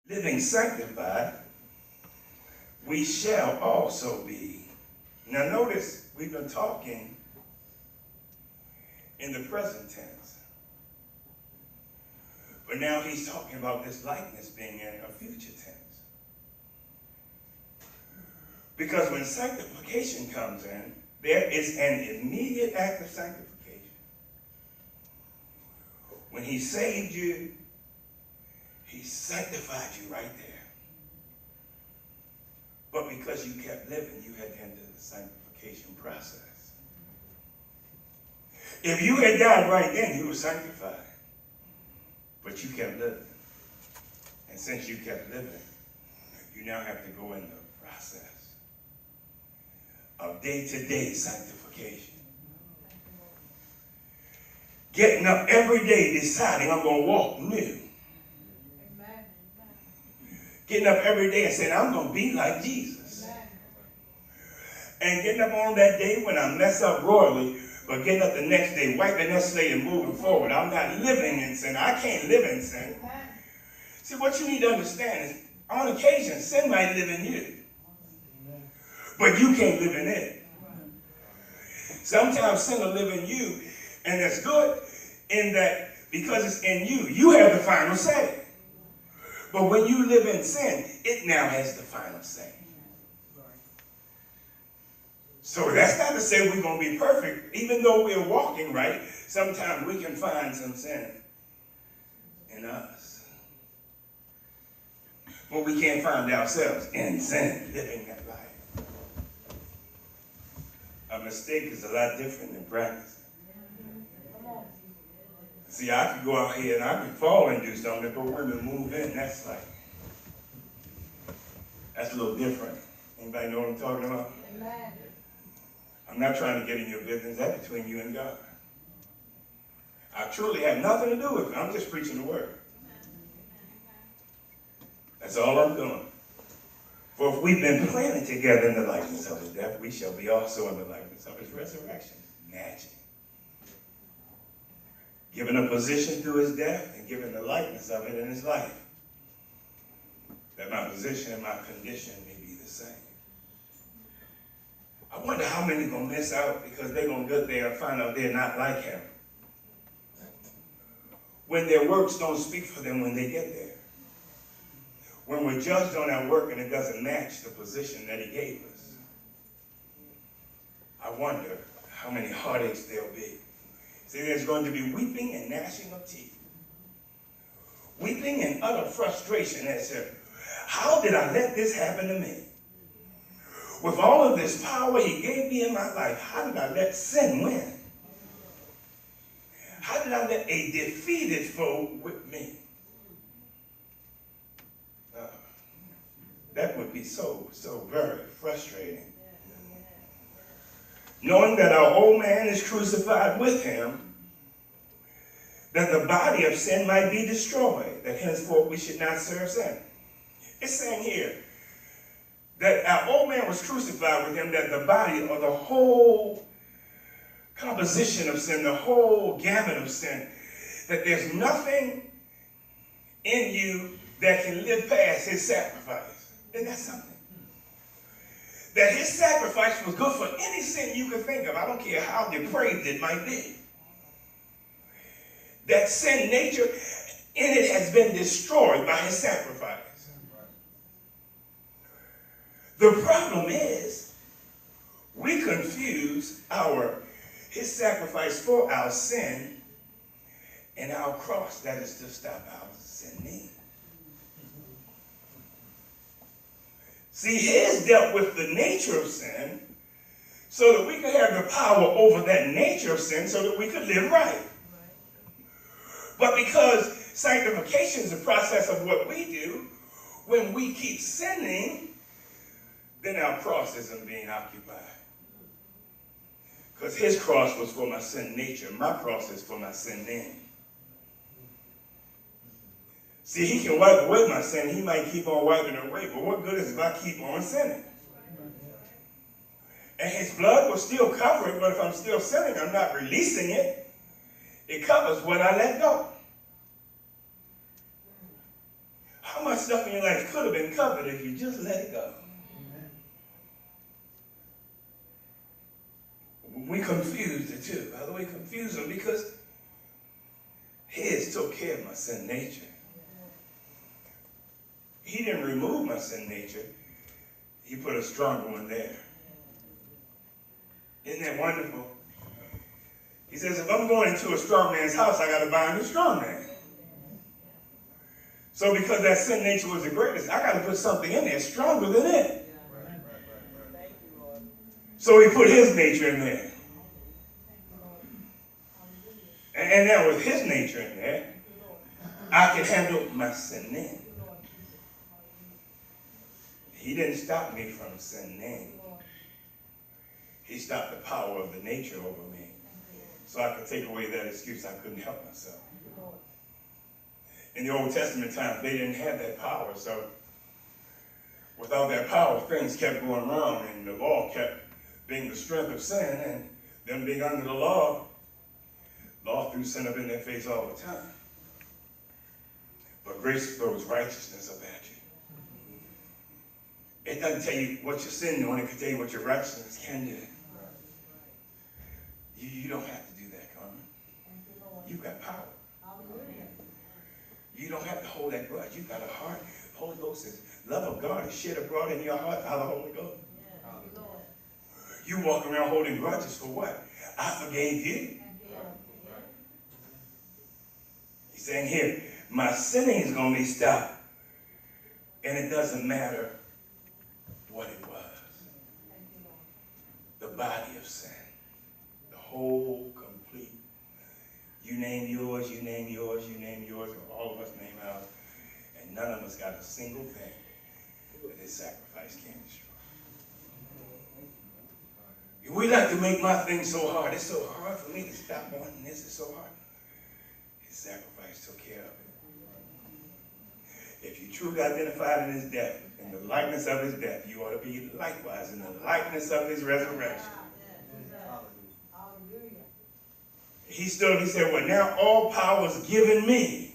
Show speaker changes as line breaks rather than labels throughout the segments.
living sanctified, we shall also be. Now notice, we've been talking in the present tense. But now he's talking about this likeness being in a future tense. Because when sanctification comes in, there is an immediate act of sanctification. When he saved you, he sanctified you right there. But because you kept living, you had to enter the sanctification process. If you had died right then, you were sanctified. But you kept living. And since you kept living, you now have to go in the process of day-to-day sanctification. Getting up every day deciding I'm going to walk new. Getting up every day and saying, I'm going to be like Jesus. And getting up on that day when I mess up royally, but getting up the next day, wiping that slate and moving forward. I'm not living in sin. I can't live in sin. See, what you need to understand is, on occasion, sin might live in you. But you can't live in it. Sometimes sin will live in you, and that's good in that because it's in you, you have the final say. But when you live in sin, it now has the final say. So that's not to say we're going to be perfect. Even though we're walking right, sometimes we can find some sin in us. But we can't find ourselves in sin, living that life. A mistake is a lot different than practicing. See, I could go out here and I could fall and do something, but women move in, that's a little different. Anybody know what I'm talking about? Amen. I'm not trying to get in your business. That's between you and God. I truly have nothing to do with it. I'm just preaching the word. That's all I'm doing. For if we've been planted together in the likeness of his death, we shall be also in the likeness of his resurrection. Imagine. Given a position through his death and given the likeness of it in his life. That my position and my condition may be the same. I wonder how many are going to miss out because they're going to get there and find out they're not like him. When their works don't speak for them when they get there. When we're judged on our work and it doesn't match the position that he gave us. I wonder how many heartaches there'll be. See, there's going to be weeping and gnashing of teeth. Weeping and utter frustration as to, how did I let this happen to me? With all of this power he gave me in my life, how did I let sin win? How did I let a defeated foe whip me? That would be so very frustrating. Knowing that our old man is crucified with him, that the body of sin might be destroyed, that henceforth we should not serve sin. It's saying here that our old man was crucified with him, that the body or the whole composition of sin, the whole gamut of sin, that there's nothing in you that can live past his sacrifice. Isn't that something? That his sacrifice was good for any sin you could think of. I don't care how depraved it might be. That sin nature in it has been destroyed by his sacrifice. The problem is we confuse his sacrifice for our sin and our cross that is to stop our sinning. See, his dealt with the nature of sin so that we could have the power over that nature of sin so that we could live right. But because sanctification is a process of what we do, when we keep sinning, then our cross isn't being occupied. Because his cross was for my sin nature. My cross is for my sin name. See, he can wipe away my sin. He might keep on wiping it away. But what good is it if I keep on sinning? And his blood will still cover it, but if I'm still sinning, I'm not releasing it. It covers what I let go. How much stuff in your life could have been covered if you just let it go? We confuse the two. By the way, confuse them because his took care of my sin nature. He didn't remove my sin nature. He put a stronger one there. Isn't that wonderful? He says, if I'm going into a strong man's house, I got to bind a strong man. So because that sin nature was the greatest, I got to put something in there stronger than it. So he put his nature in there. And now with his nature in there, I can handle my sinning. He didn't stop me from sinning. He stopped the power of the nature over me. So I could take away that excuse I couldn't help myself. In the Old Testament times, they didn't have that power. So without that power, things kept going wrong, and the law kept being the strength of sin, and them being under the law threw sin up in their face all the time. But grace throws righteousness up at you. It doesn't tell you what your sin doing, it can tell you what your righteousness can do. You don't have to do that, Carmen. You've got power. You don't have to hold that grudge. You've got a heart. The Holy Ghost says, love of God is shed abroad in your heart by the Holy Ghost. You walk around holding grudges for what? I forgave you. He's saying here, my sinning is going to be stopped. And it doesn't matter what it was. The body of sin. The whole complete. You name yours, you name yours, you name yours, or all of us name ours. And none of us got a single thing that his sacrifice can't destroy. We like to make my thing so hard. It's so hard for me to stop wanting this. It's so hard. His sacrifice took care of it. If you truly identified in his death, in the likeness of his death, you ought to be likewise in the likeness of his resurrection. He stood up, he said, well, now all power is given me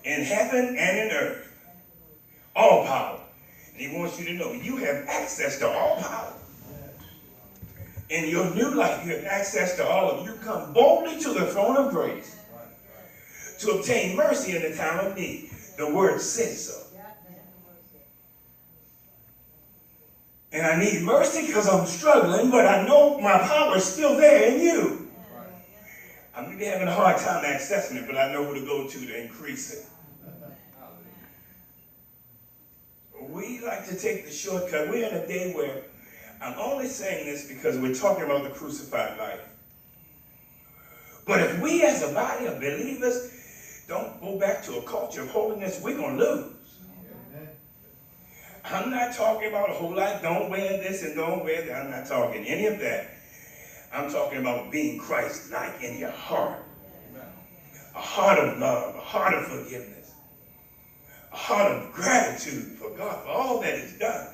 in heaven and in earth. All power. And he wants you to know you have access to all power. In your new life, you have access to all of it. You come boldly to the throne of grace to obtain mercy in the time of need. The word says so. And I need mercy because I'm struggling, but I know my power is still there in you. I may be having a hard time accessing it, but I know who to go to increase it. We like to take the shortcut. We're in a day where I'm only saying this because we're talking about the crucified life. But if we as a body of believers don't go back to a culture of holiness, we're going to lose. I'm not talking about a whole lot, don't wear this and don't wear that. I'm not talking any of that. I'm talking about being Christ-like in your heart. A heart of love, a heart of forgiveness, a heart of gratitude for God, for all that He's done.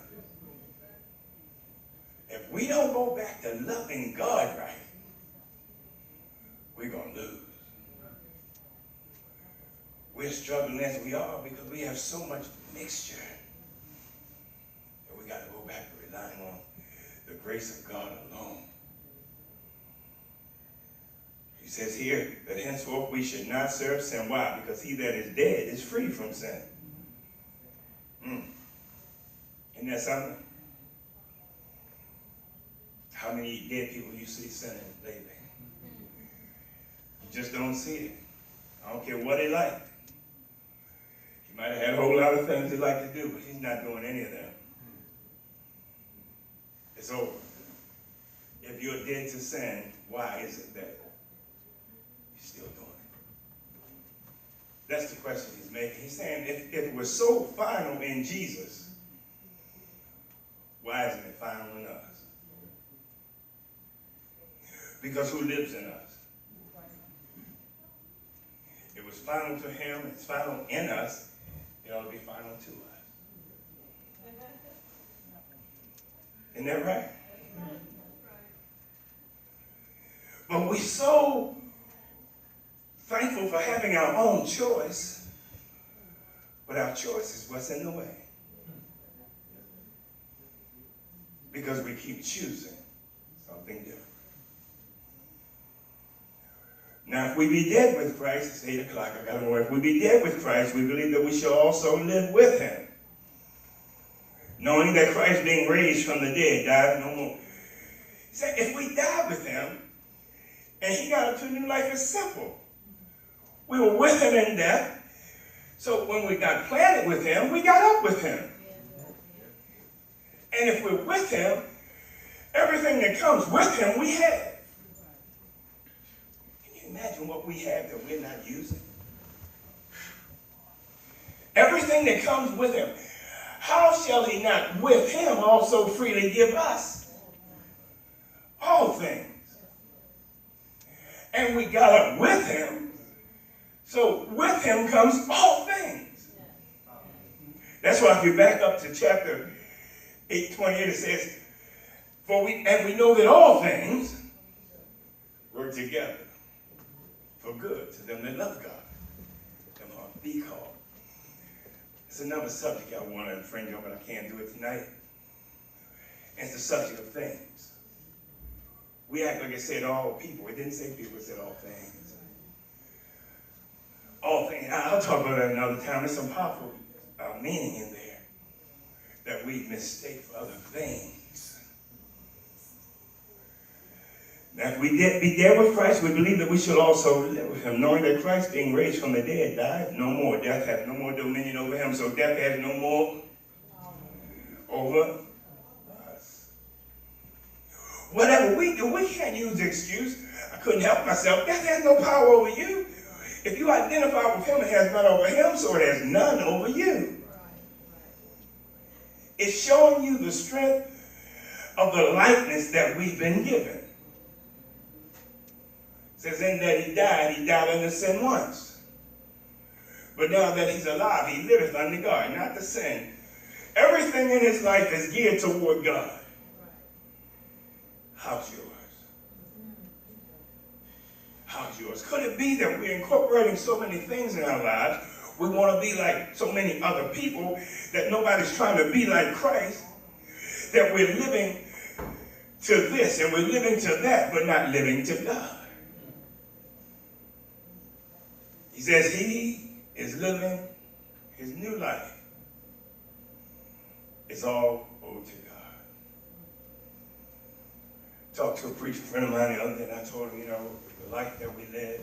If we don't go back to loving God right, we're going to lose. We're struggling as we are because we have so much mixture. And we got to go back to relying on the grace of God alone. He says here that henceforth we should not serve sin. Why? Because he that is dead is free from sin. Isn't that something? How many dead people you see sinning lately? You just don't see it. I don't care what they like. He might have had a whole lot of things he like to do, but he's not doing any of them. It's over. If you're dead to sin, why is it that you're still doing it? That's the question he's making. He's saying if we're so final in Jesus, why isn't it final in us? Because who lives in us? It was final to him, it's final in us, it ought to be final to us. Isn't that right? But we're so thankful for having our own choice, But our choice is what's in the way. Because we keep choosing something different. Now, if we be dead with Christ, it's 8 o'clock, I got to know. If we be dead with Christ, we believe that we shall also live with him. Knowing that Christ being raised from the dead died no more. He said, if we die with him, and he got up to a new life, it's simple. We were with him in death. So when we got planted with him, we got up with him. And if we're with him, everything that comes with him, we have. Can you imagine what we have that we're not using? Everything that comes with him. How shall he not with him also freely give us all things? And we got up with him. So with him comes all things. That's why if you back up to chapter 8:28, it says, we know that all things work together for good to them that love God, them are be called. It's another subject I want to infringe on, but I can't do it tonight. It's the subject of things. We act like it said all people. It didn't say people, it said all things. All things. I'll talk about that another time. There's some powerful meaning in there that we mistake for other things. Now, if we be dead with Christ, we believe that we shall also live with him, knowing that Christ, being raised from the dead, died no more. Death hath no more dominion over him, so death has no more over us. Whatever we do, we can't use the excuse, I couldn't help myself. Death has no power over you. If you identify with him, it has none over him, so it has none over you. It's showing you the strength of the likeness that we've been given. It says, in that he died unto sin once. But now that he's alive, he liveth unto God, not to sin. Everything in his life is geared toward God. How's yours? How's yours? Could it be that we're incorporating so many things in our lives? We want to be like so many other people, that nobody's trying to be like Christ, that we're living to this and we're living to that, but not living to God. He says he is living his new life. It's all owed to God. Talked to a preacher friend of mine the other day, and I told him, the life that we live,